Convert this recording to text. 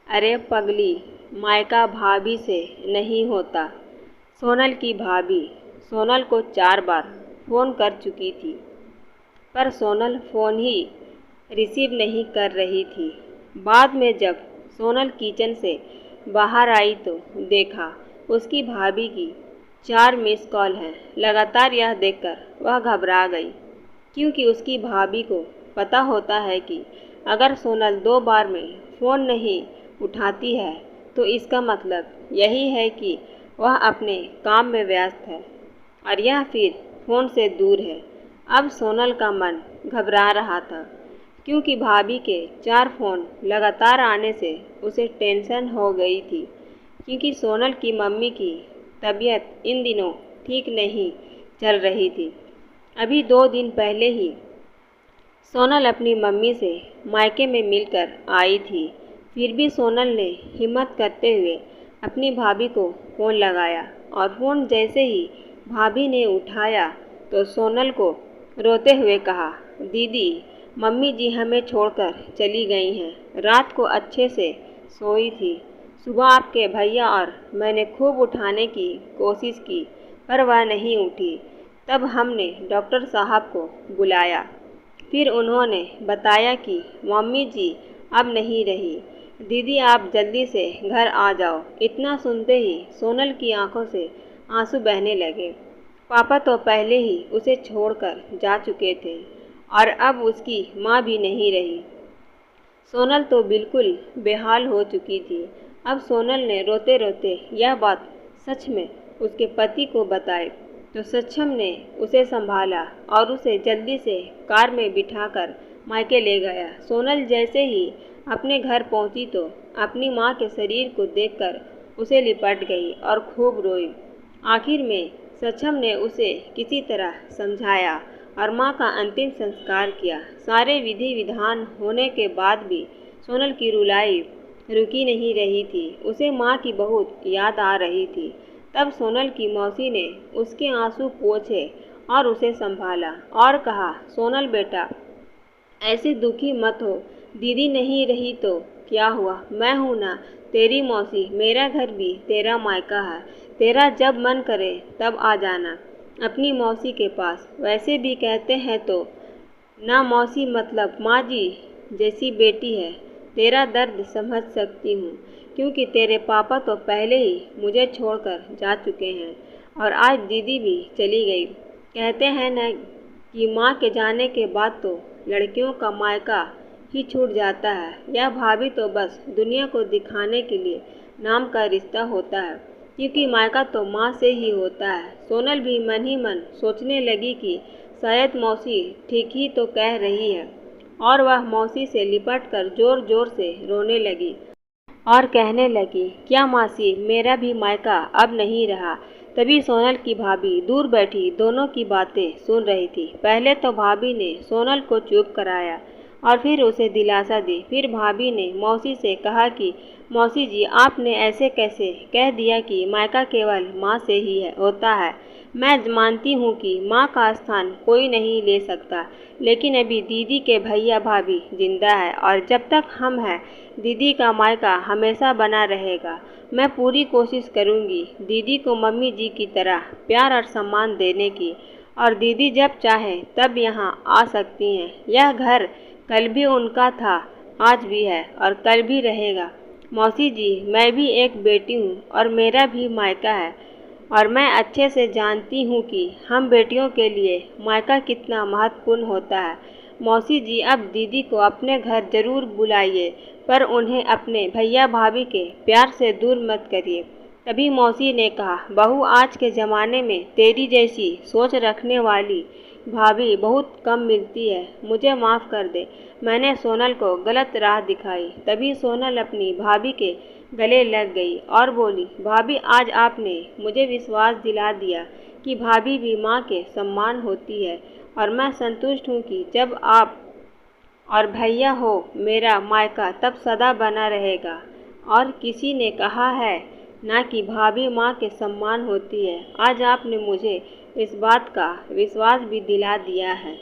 अरे पगली, मायका भाभी से नहीं होता। सोनल की भाभी सोनल को 4 बार फ़ोन कर चुकी थी, पर सोनल फ़ोन ही रिसीव नहीं कर रही थी। बाद में जब सोनल किचन से बाहर आई तो देखा उसकी भाभी की 4 मिस कॉल हैं। लगातार यह देखकर वह घबरा गई, क्योंकि उसकी भाभी को पता होता है कि अगर सोनल 2 बार में फ़ोन नहीं उठाती है तो इसका मतलब यही है कि वह अपने काम में व्यस्त है और यह फिर फ़ोन से दूर है। अब सोनल का मन घबरा रहा था, क्योंकि भाभी के 4 फ़ोन लगातार आने से उसे टेंशन हो गई थी, क्योंकि सोनल की मम्मी की तबीयत इन दिनों ठीक नहीं चल रही थी। अभी 2 दिन पहले ही सोनल अपनी मम्मी से मायके में मिलकर आई थी। फिर भी सोनल ने हिम्मत करते हुए अपनी भाभी को फ़ोन लगाया, और फ़ोन जैसे ही भाभी ने उठाया तो सोनल को रोते हुए कहा, दीदी, मम्मी जी हमें छोड़कर चली गई हैं। रात को अच्छे से सोई थी। सुबह आपके भैया और मैंने खूब उठाने की कोशिश की, पर वह नहीं उठी। तब हमने डॉक्टर साहब को बुलाया। फिर उन्होंने बताया कि मम्मी जी अब नहीं रही। दीदी, आप जल्दी से घर आ जाओ। इतना सुनते ही सोनल की आंखों से आंसू बहने लगे। पापा तो पहले ही उसे छोड़कर जा चुके थे और अब उसकी माँ भी नहीं रही। सोनल तो बिल्कुल बेहाल हो चुकी थी। अब सोनल ने रोते रोते यह बात सच में उसके पति को बताई तो सक्षम ने उसे संभाला और उसे जल्दी से कार में बिठाकर मायके ले गया। सोनल जैसे ही अपने घर पहुंची तो अपनी माँ के शरीर को देखकर उसे लिपट गई और खूब रोई। आखिर में सक्षम ने उसे किसी तरह समझाया और माँ का अंतिम संस्कार किया। सारे विधि विधान होने के बाद भी सोनल की रुलाई रुकी नहीं रही थी। उसे माँ की बहुत याद आ रही थी। तब सोनल की मौसी ने उसके आंसू पोंछे और उसे संभाला और कहा, सोनल बेटा, ऐसे दुखी मत हो। दीदी नहीं रही तो क्या हुआ, मैं हूँ ना, तेरी मौसी। मेरा घर भी तेरा मायका है। तेरा जब मन करे तब आ जाना अपनी मौसी के पास। वैसे भी कहते हैं तो ना, मौसी मतलब माँ जी जैसी बेटी है। तेरा दर्द समझ सकती हूँ, क्योंकि तेरे पापा तो पहले ही मुझे छोड़कर जा चुके हैं और आज दीदी भी चली गई। कहते हैं न कि माँ के जाने के बाद तो लड़कियों का मायका ही छूट जाता है। यह भाभी तो बस दुनिया को दिखाने के लिए नाम का रिश्ता होता है, क्योंकि मायका तो माँ से ही होता है। सोनल भी मन ही मन सोचने लगी कि शायद मौसी ठीक ही तो कह रही है, और वह मौसी से लिपट कर जोर जोर से रोने लगी और कहने लगी, क्या मासी, मेरा भी मायका अब नहीं रहा। तभी सोनल की भाभी दूर बैठी दोनों की बातें सुन रही थी। पहले तो भाभी ने सोनल को चुप कराया और फिर उसे दिलासा दी। फिर भाभी ने मौसी से कहा कि मौसी जी, आपने ऐसे कैसे कह दिया कि मायका केवल माँ से ही होता है। मैं मानती हूँ कि माँ का स्थान कोई नहीं ले सकता, लेकिन अभी दीदी के भैया भाभी जिंदा है और जब तक हम हैं दीदी का मायका हमेशा बना रहेगा। मैं पूरी कोशिश करूँगी दीदी को मम्मी जी की तरह प्यार और सम्मान देने की, और दीदी जब चाहे तब यहाँ आ सकती हैं। यह घर कल भी उनका था, आज भी है और कल भी रहेगा। मौसी जी, मैं भी एक बेटी हूँ और मेरा भी मायका है, और मैं अच्छे से जानती हूँ कि हम बेटियों के लिए मायका कितना महत्वपूर्ण होता है। मौसी जी, अब दीदी को अपने घर ज़रूर बुलाइए, पर उन्हें अपने भैया भाभी के प्यार से दूर मत करिए। तभी मौसी ने कहा, बहू, आज के ज़माने में तेरी जैसी सोच रखने वाली भाभी बहुत कम मिलती है। मुझे माफ़ कर दे, मैंने सोनल को गलत राह दिखाई। तभी सोनल अपनी भाभी के गले लग गई और बोली, भाभी, आज आपने मुझे विश्वास दिला दिया कि भाभी भी माँ के सम्मान होती है, और मैं संतुष्ट हूँ कि जब आप और भैया हो मेरा मायका तब सदा बना रहेगा। और किसी ने कहा है ना कि भाभी माँ के सम्मान होती है। आज आपने मुझे इस बात का विश्वास भी दिला दिया है।